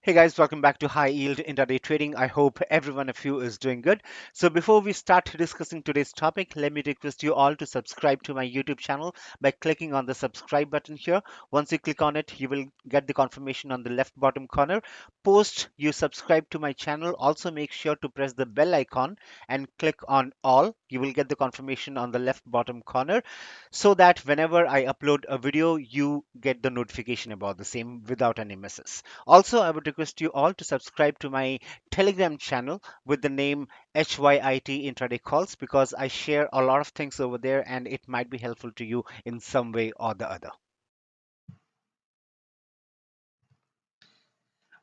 Hey guys, welcome back to High Yield Intraday Trading. I hope every one of you is doing good. So before we start discussing today's topic, let me request you all to subscribe to my YouTube channel by clicking on the subscribe button here. Once you click on it, you will get the confirmation on the left bottom corner. Post you subscribe to my channel, also make sure to press the bell icon and click on all. You will get the confirmation on the left bottom corner so that whenever I upload a video, you get the notification about the same without any misses. Also, I would request you all to subscribe to my Telegram channel with the name HYIT Intraday Calls because I share a lot of things over there and it might be helpful to you in some way or the other.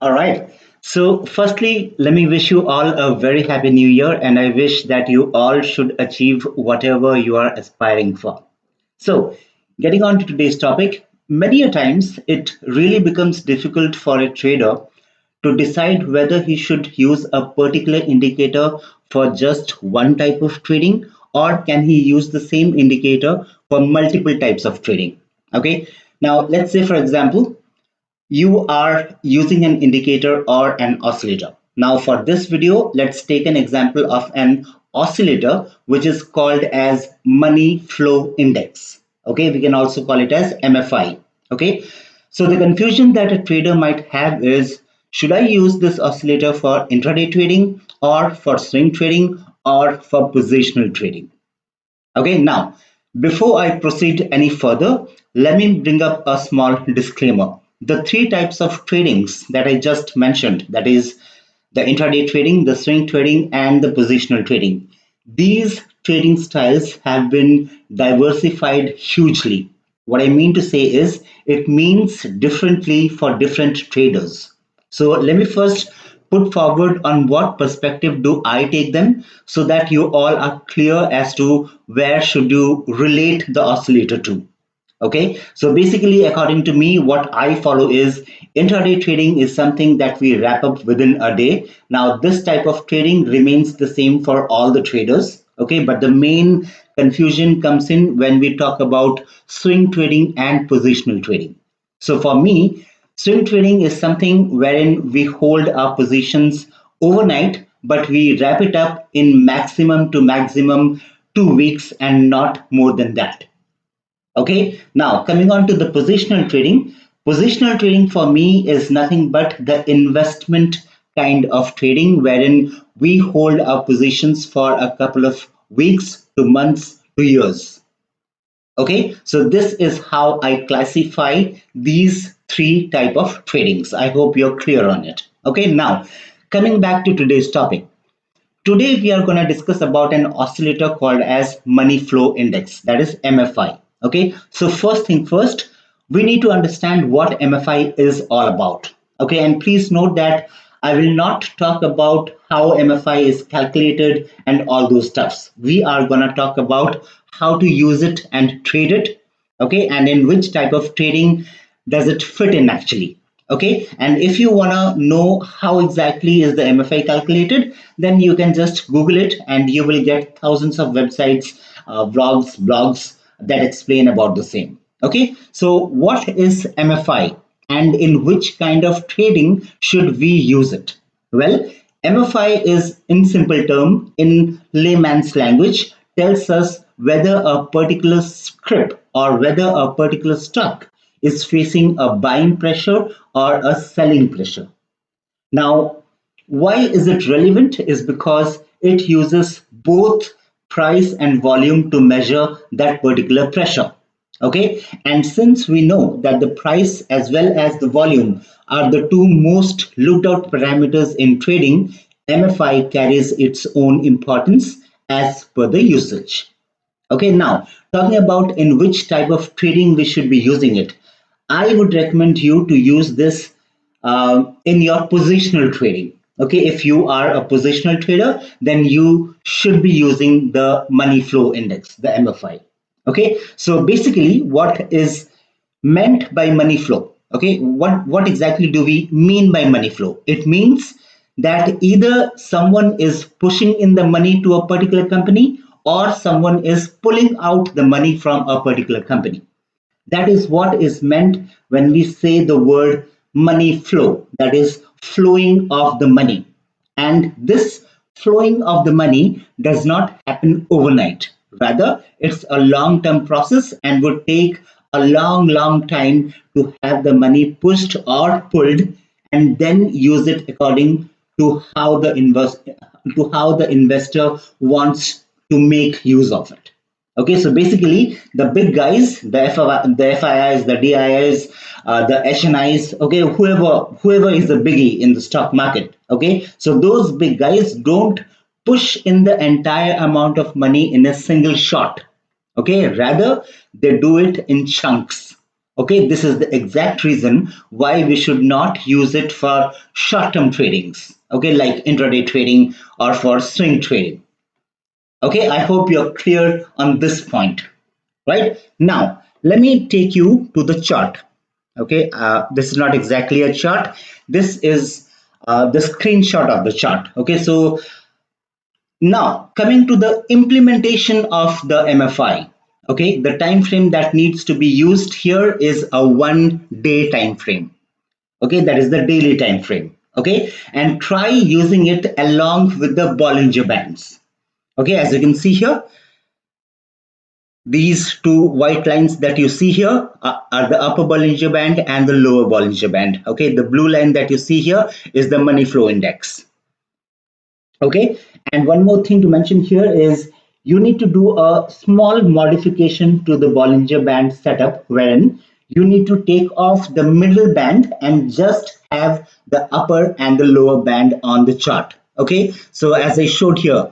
All right. So, firstly, let me wish you all a very happy new year, and I wish that you all should achieve whatever you are aspiring for. So, getting on to today's topic, many a times it really becomes difficult for a trader to decide whether he should use a particular indicator for just one type of trading or can he use the same indicator for multiple types of trading. Okay. Now, let's say, for example, you are using an indicator or an oscillator. Now for this video, let's take an example of an oscillator which is called as money flow index. Okay, we can also call it as MFI. Okay, so the confusion that a trader might have is, should I use this oscillator for intraday trading or for swing trading or for positional trading? Okay, now before I proceed any further, let me bring up a small disclaimer. The three types of tradings that I just mentioned, that is the intraday trading, the swing trading, and the positional trading, these trading styles have been diversified hugely. What I mean to say is it means differently for different traders. So let me first put forward on what perspective do I take them so that you all are clear as to where should you relate the oscillator to. Okay, so basically, according to me, what I follow is intraday trading is something that we wrap up within a day. Now, this type of trading remains the same for all the traders. Okay, but the main confusion comes in when we talk about swing trading and positional trading. So, for me, swing trading is something wherein we hold our positions overnight, but we wrap it up in maximum to maximum 2 weeks and not more than that. Okay, now coming on to the positional trading. Positional trading for me is nothing but the investment kind of trading wherein we hold our positions for a couple of weeks to months to years. Okay, so this is how I classify these three type of tradings. I hope you're clear on it. Okay, now coming back to today's topic. Today we are going to discuss about an oscillator called as money flow index, that is MFI. Okay, so first thing first, we need to understand what MFI is all about. Okay, and please note that I will not talk about how MFI is calculated and all those stuffs. We are going to talk about how to use it and trade it. Okay, and in which type of trading does it fit in actually. Okay, and if you want to know how exactly is the MFI calculated, then you can just Google it and you will get thousands of websites, vlogs, blogs that explain about the same. Okay, so what is MFI and in which kind of trading should we use it? Well, MFI is, in simple term, in layman's language, tells us whether a particular script or whether a particular stock is facing a buying pressure or a selling pressure. Now, why is it relevant? Is because it uses both price and volume to measure that particular pressure. Okay, and since we know that the price as well as the volume are the two most looked out parameters in trading, MFI carries its own importance as per the usage. Okay, now talking about in which type of trading we should be using it, I would recommend you to use this in your positional trading. Okay, if you are a positional trader, then you should be using the money flow index, the MFI. Okay, so basically, what is meant by money flow? Okay, what exactly do we mean by money flow? It means that either someone is pushing in the money to a particular company or someone is pulling out the money from a particular company. That is what is meant when we say the word money flow, that is flowing of the money. And this flowing of the money does not happen overnight. Rather, it's a long term process and would take a long time to have the money pushed or pulled and then use it according to how the investor wants to make use of it. Okay, so basically the big guys, the FIIs, the DIIs, the HNIs, okay, whoever is the biggie in the stock market, okay, so those big guys don't push in the entire amount of money in a single shot. Okay, rather they do it in chunks. Okay, this is the exact reason why we should not use it for short-term tradings. Okay, like intraday trading or for swing trading. Okay, I hope you're clear on this point. Right now, let me take you to the chart. Okay, this is not exactly a chart. This is the screenshot of the chart. Okay, so now coming to the implementation of the MFI. Okay, the time frame that needs to be used here is a 1 day time frame. Okay, that is the daily time frame. Okay, and try using it along with the Bollinger Bands. Okay, as you can see here, these two white lines that you see here are the upper Bollinger Band and the lower Bollinger Band. Okay, the blue line that you see here is the money flow index. Okay, and one more thing to mention here is you need to do a small modification to the Bollinger Band setup, wherein you need to take off the middle band and just have the upper and the lower band on the chart. Okay, so as I showed here,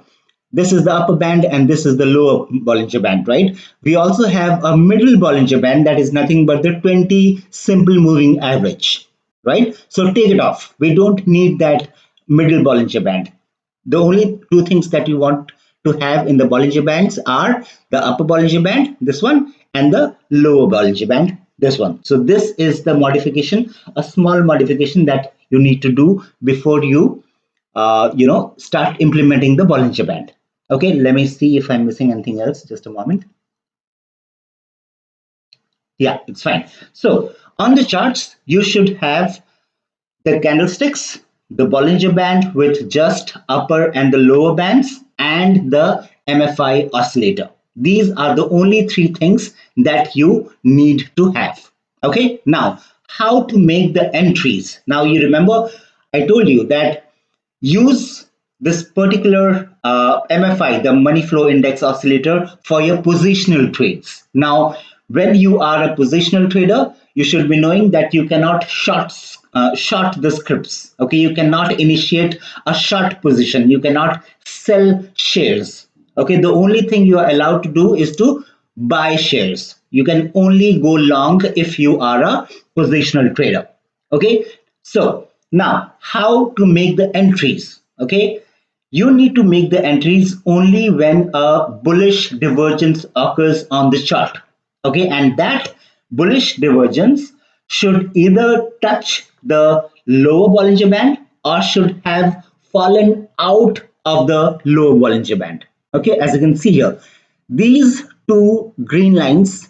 this is the upper band and this is the lower Bollinger Band, right? We also have a middle Bollinger Band that is nothing but the 20 simple moving average, right? So take it off. We don't need that middle Bollinger Band. The only two things that you want to have in the Bollinger Bands are the upper Bollinger Band, this one, and the lower Bollinger Band, this one. So this is the modification, a small modification that you need to do before you start implementing the Bollinger Band. Okay, let me see if I'm missing anything else. Just a moment. Yeah, it's fine. So on the charts, you should have the candlesticks, the Bollinger Band with just upper and the lower bands, and the MFI oscillator. These are the only three things that you need to have. Okay, now how to make the entries. Now you remember I told you that use this particular MFI, the money flow index oscillator, for your positional trades. Now, when you are a positional trader, you should be knowing that you cannot short the scripts. Okay, you cannot initiate a short position. You cannot sell shares. Okay, the only thing you are allowed to do is to buy shares. You can only go long if you are a positional trader. Okay, so now how to make the entries. Okay, you need to make the entries only when a bullish divergence occurs on the chart. Okay, and that bullish divergence should either touch the lower Bollinger Band or should have fallen out of the lower Bollinger Band. Okay, as you can see here, these two green lines,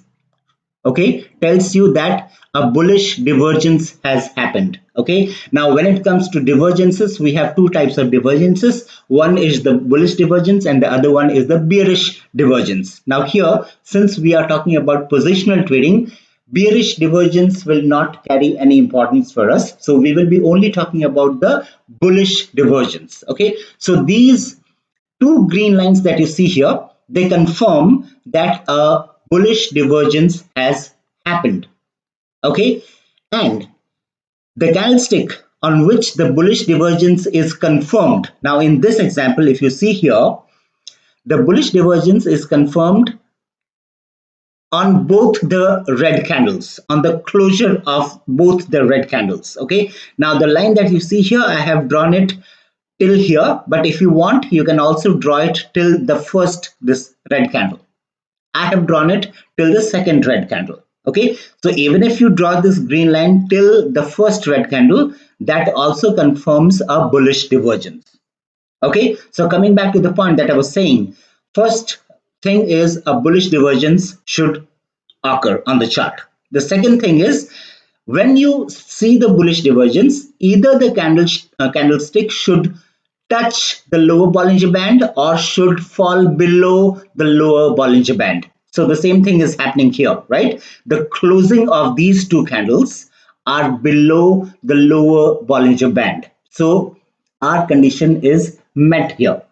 okay, tells you that a bullish divergence has happened. Okay, now when it comes to divergences, we have two types of divergences. One is the bullish divergence and the other one is the bearish divergence. Now here, since we are talking about positional trading, bearish divergence will not carry any importance for us, so we will be only talking about the bullish divergence. Okay, so these two green lines that you see here, they confirm that a bullish divergence has happened. Okay, and the candlestick on which the bullish divergence is confirmed. Now, in this example, if you see here, the bullish divergence is confirmed on both the red candles, on the closure of both the red candles. Okay, now the line that you see here, I have drawn it till here, but if you want, you can also draw it till the first, this red candle. I have drawn it till the second red candle. Okay, so even if you draw this green line till the first red candle, that also confirms a bullish divergence. Okay, so coming back to the point that I was saying, first thing is a bullish divergence should occur on the chart. The second thing is When you see the bullish divergence, either the candlestick should touch the lower Bollinger Band or should fall below the lower Bollinger Band. So the same thing is happening here, right? The closing of these two candles are below the lower Bollinger Band. So our condition is met here.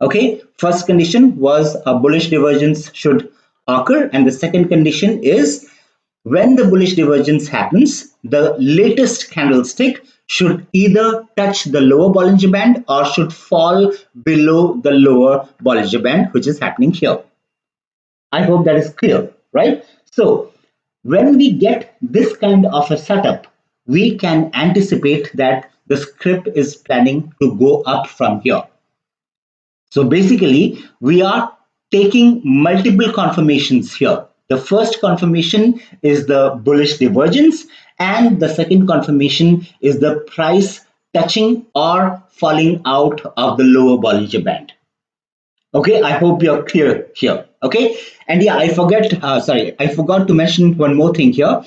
Okay, first condition was a bullish divergence should occur, and the second condition is when the bullish divergence happens, the latest candlestick should either touch the lower Bollinger Band or should fall below the lower Bollinger Band, which is happening here. I hope that is clear, right? So, when we get this kind of a setup, we can anticipate that the script is planning to go up from here. So basically, we are taking multiple confirmations here. The first confirmation is the bullish divergence, and the second confirmation is the price touching or falling out of the lower Bollinger Band. Okay, I hope you're clear here. Okay, and yeah, I forgot to mention one more thing here.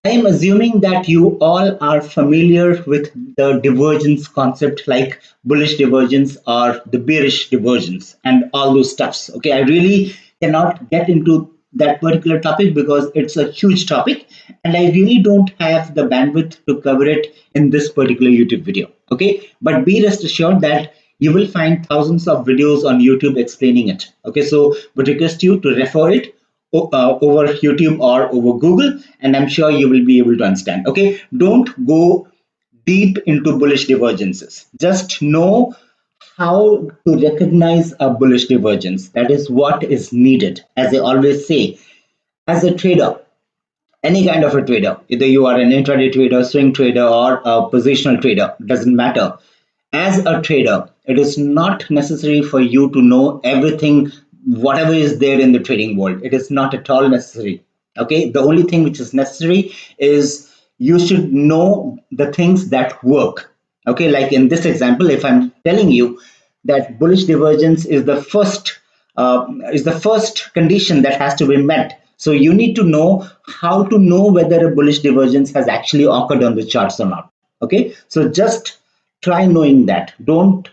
I am assuming that you all are familiar with the divergence concept, like bullish divergence or the bearish divergence and all those stuffs. Okay, I really cannot get into that particular topic because it's a huge topic and I really don't have the bandwidth to cover it in this particular YouTube video. Okay, but be rest assured that you will find thousands of videos on YouTube explaining it. Okay, so would request you to refer it over YouTube or over Google, and I'm sure you will be able to understand. Okay, don't go deep into bullish divergences. Just know how to recognize a bullish divergence. That is what is needed. As I always say, as a trader, any kind of a trader, either you are an intraday trader, swing trader, or a positional trader, doesn't matter. As a trader, it is not necessary for you to know everything, whatever is there in the trading world. It is not at all necessary. Okay, the only thing which is necessary is you should know the things that work. Okay, like in this example, if I'm telling you that bullish divergence is the first condition that has to be met. So you need to know how to know whether a bullish divergence has actually occurred on the charts or not. Okay, so just try knowing that. Don't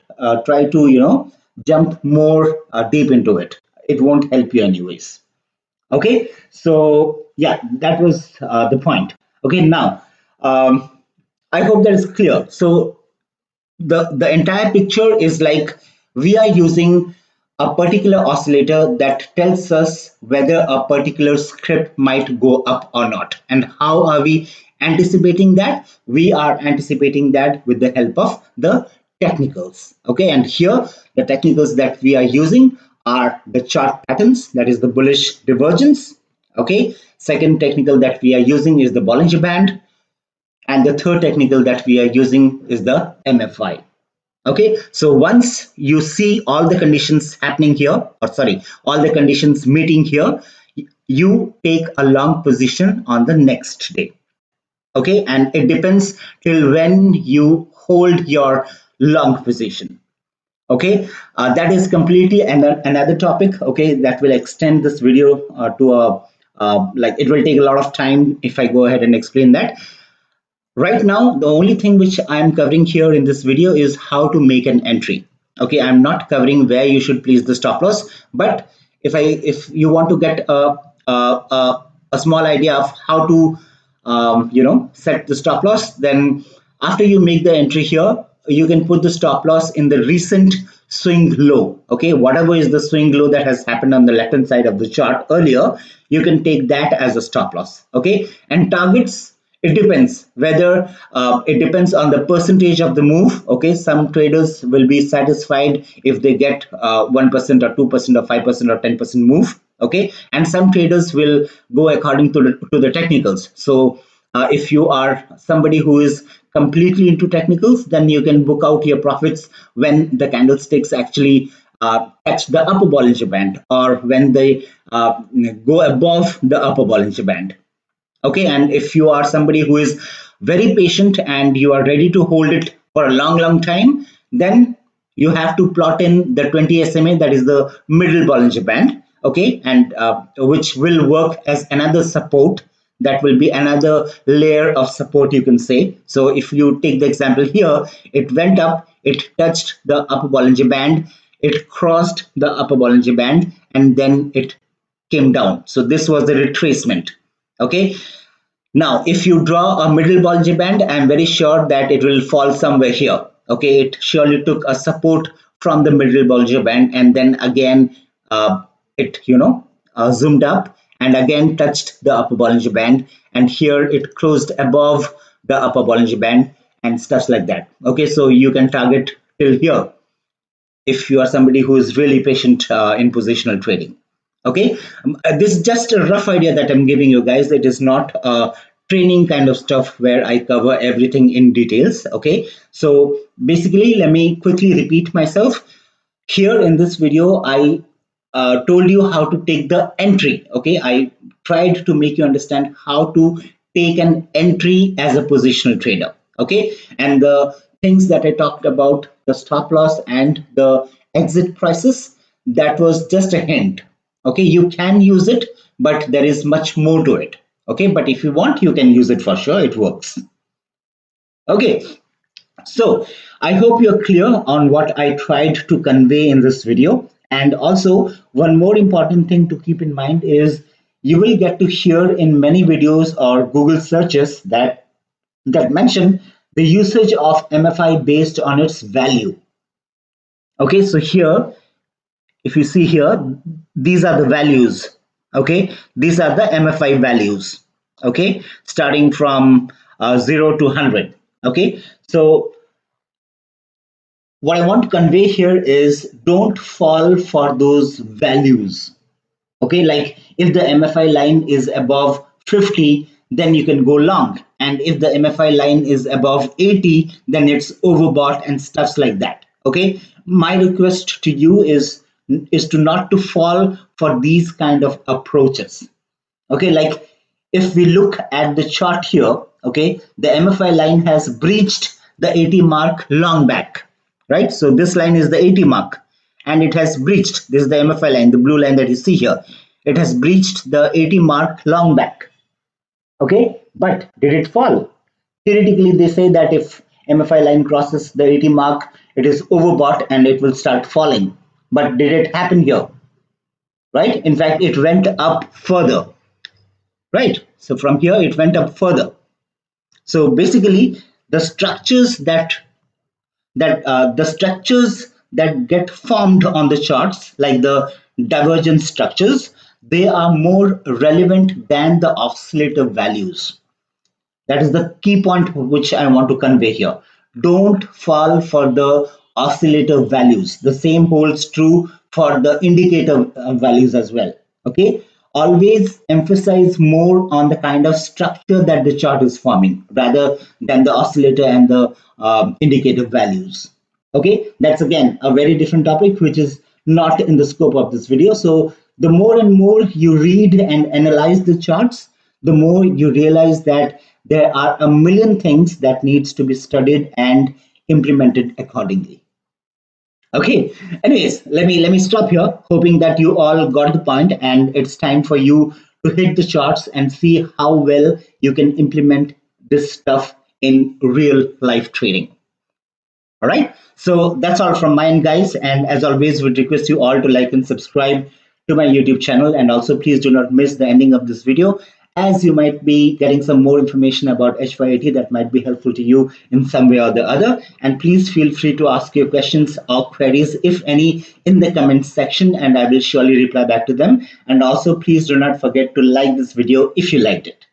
try to jump more deep into it. It won't help you anyways. Okay, so yeah, that was the point. Okay, now I hope that is clear. So the entire picture is like we are using a particular oscillator that tells us whether a particular script might go up or not. And how are we anticipating that? We are anticipating that with the help of the technicals. Okay, and here the technicals that we are using are the chart patterns, that is the bullish divergence. Okay, second technical that we are using is the Bollinger Band, and the third technical that we are using is the MFI. Okay, so once you see all the conditions happening here, or sorry, all the conditions meeting here, you take a long position on the next day. Okay, and it depends till when you hold your long position. Okay, that is completely another topic. Okay, that will extend this video to a like it will take a lot of time if I go ahead and explain that. Right now, the only thing which I'm covering here in this video is how to make an entry. Okay, I'm not covering where you should place the stop loss, but if you want to get a small idea of how to set the stop loss, then after you make the entry here, you can put the stop loss in the recent swing low. Okay, whatever is the swing low that has happened on the left hand side of the chart earlier, you can take that as a stop loss. Okay, and targets, it depends whether it depends on the percentage of the move. Okay, some traders will be satisfied if they get 1% or 2% or 5% or 10% move. Okay, and some traders will go according to the technicals. So if you are somebody who is completely into technicals, then you can book out your profits when the candlesticks actually touch the upper Bollinger Band, or when they go above the upper Bollinger Band. Okay, and if you are somebody who is very patient and you are ready to hold it for a long time, then you have to plot in the 20 SMA, that is the middle Bollinger Band. Okay, and which will work as another support. that will be another layer of support, you can say. So if you take the example here, it went up, it touched the upper Bollinger Band, it crossed the upper Bollinger Band, and then it came down. So this was the retracement. Okay. Now, if you draw a middle Bollinger Band, I'm very sure that it will fall somewhere here. Okay, it surely took a support from the middle Bollinger Band, and then again it zoomed up and again touched the upper Bollinger Band, and here it closed above the upper Bollinger Band and stuff like that. Okay, so you can target till here if you are somebody who is really patient in positional trading. Okay. This is just a rough idea that I'm giving you guys. It is not training kind of stuff where I cover everything in details. Okay, so basically let me quickly repeat myself. Here in this video I told you how to take the entry. Okay, I tried to make you understand how to take an entry as a positional trader. Okay, and the things that I talked about, the stop loss and the exit prices, that was just a hint. Okay, you can use it, but there is much more to it. Okay, but if you want, you can use it for sure, it works. Okay, so I hope you're clear on what I tried to convey in this video. And also, one more important thing to keep in mind is you will get to hear in many videos or Google searches that mention the usage of MFI based on its value. Okay, so here, if you see here, these are the values. Okay, these are the MFI values. Okay, starting from 0 to 100. Okay, so what I want to convey here is don't fall for those values. Okay, like if the MFI line is above 50, then you can go long. And if the MFI line is above 80, then it's overbought and stuffs like that. Okay, my request to you is to not to fall for these kind of approaches. Okay, like if we look at the chart here, okay, the MFI line has breached the 80 mark long back, right? So this line is the 80 mark and it has breached. This is the MFI line, the blue line that you see here. It has breached the 80 mark long back. Okay, but did it fall? Theoretically, they say that if MFI line crosses the 80 mark, it is overbought and it will start falling. But did it happen here? Right? In fact, it went up further. Right? So from here, it went up further. So basically, the structures that get formed on the charts, like the divergence structures, they are more relevant than the oscillator values. That is the key point which I want to convey here. Don't fall for the oscillator values. The same holds true for the indicator values as well. Okay. Always emphasize more on the kind of structure that the chart is forming rather than the oscillator and the indicator values. Okay, that's again a very different topic which is not in the scope of this video. So the more and more you read and analyze the charts, the more you realize that there are a million things that needs to be studied and implemented accordingly. Okay, anyways, let me stop here, hoping that you all got the point and it's time for you to hit the charts and see how well you can implement this stuff in real life trading. All right. So that's all from my end, guys. And as always, would request you all to like and subscribe to my YouTube channel. And also, please do not miss the ending of this video, as you might be getting some more information about HYIT that might be helpful to you in some way or the other. And please feel free to ask your questions or queries, if any, in the comments section, and I will surely reply back to them. And also, please do not forget to like this video if you liked it.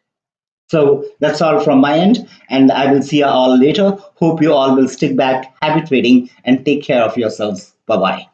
So that's all from my end, and I will see you all later. Hope you all will stick back, happy trading, and take care of yourselves. Bye bye.